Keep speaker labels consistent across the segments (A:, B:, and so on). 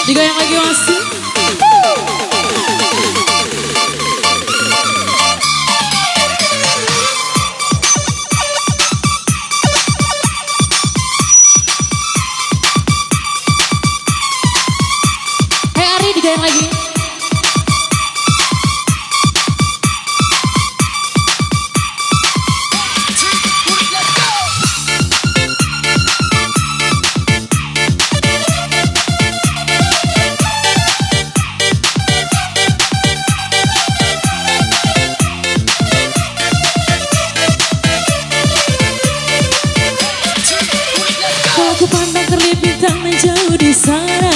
A: Digoyang lagi masih. Hei Ari, digoyang lagi. Aku pandang kerlip bintang menjauh di sana.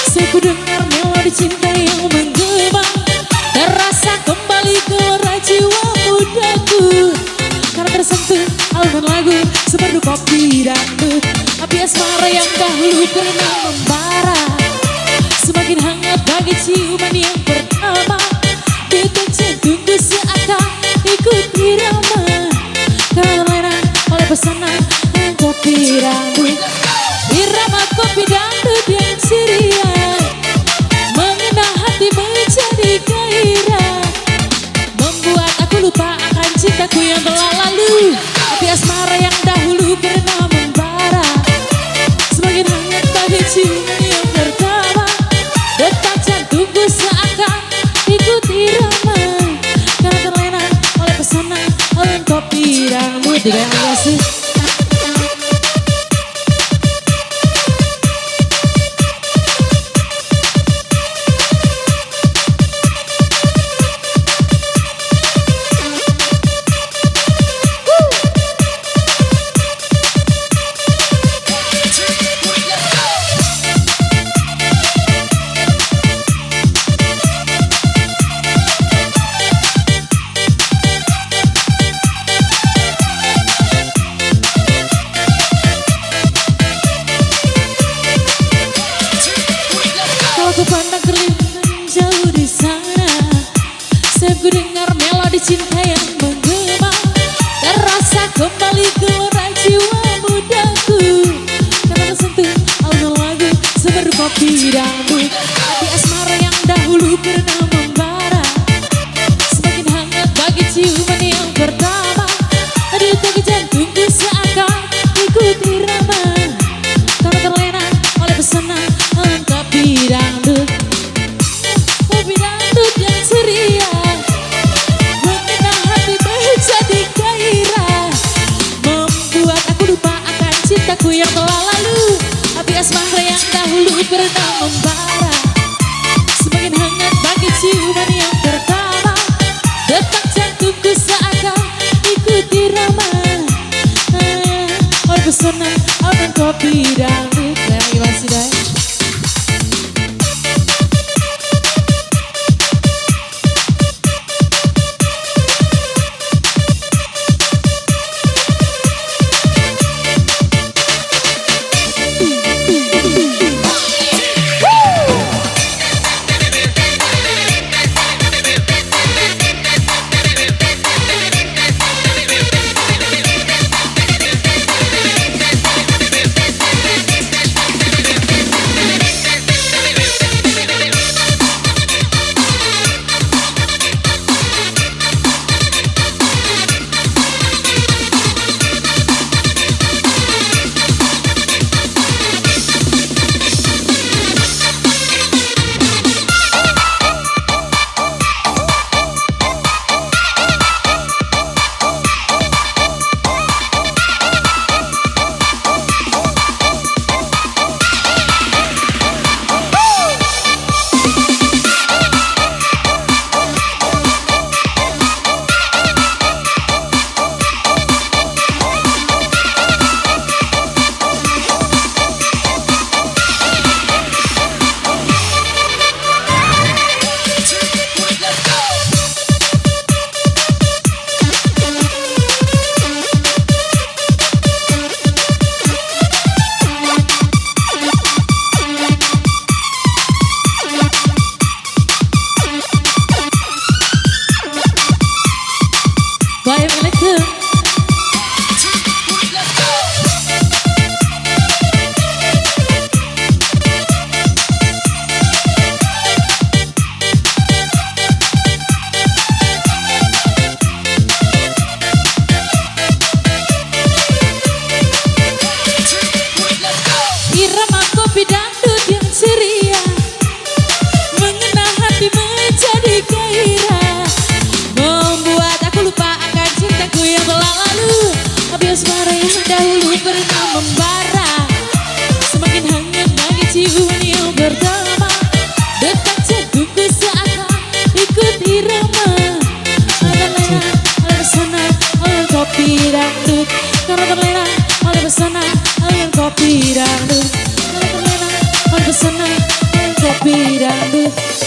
A: Saya ku dengar melodi cinta yang menggema. Terasa kembali gelora jiwa mudaku. Karena tersentuh alunan lagu semerdu kopi dangdut. Api asmara yang dahulu pernah membara semakin hangat bagi ciuman yang pertama. Detak jantungku seakan ikut irama karena terlena oleh pesanan kopi dangdut. Irama kopi dangdut yang ceria mengena hati menjadi gairah, membuat aku lupa akan cintaku yang telah lalu. Api asmara yang dahulu pernah membara semakin hangat bagi ciuman yang pertama. Detak jantungku seakan ikut irama karena terlena oleh pesanan kopi dangdut. Digoyang lagi sih. Aku pandang kerlip jauh di sana. Saya ku dengar melodi cinta yang menggema. Terasa kembali gelora jiwa mudaku karena tersentuh alunan lagu semerdu kopi dangdut. Api asmara yang dahulu pernah membara semakin hangat bagi ciuman yang pertama. Detak jantungku seakan ikut irama karena terlena oleh pesanan kopi dangdut. Kopi dangdut yang ceria mengena hati menjadi gairah, membuat aku lupa akan cintaku yang telah lalu. Api asmara yang dahulu pernah membara semakin hangat bagi ciuman yang pertama. Detak jantungku seakan ikut irama oleh pesona alunan kopi dangdut. Lagi masih dah. Kopi Dangdut.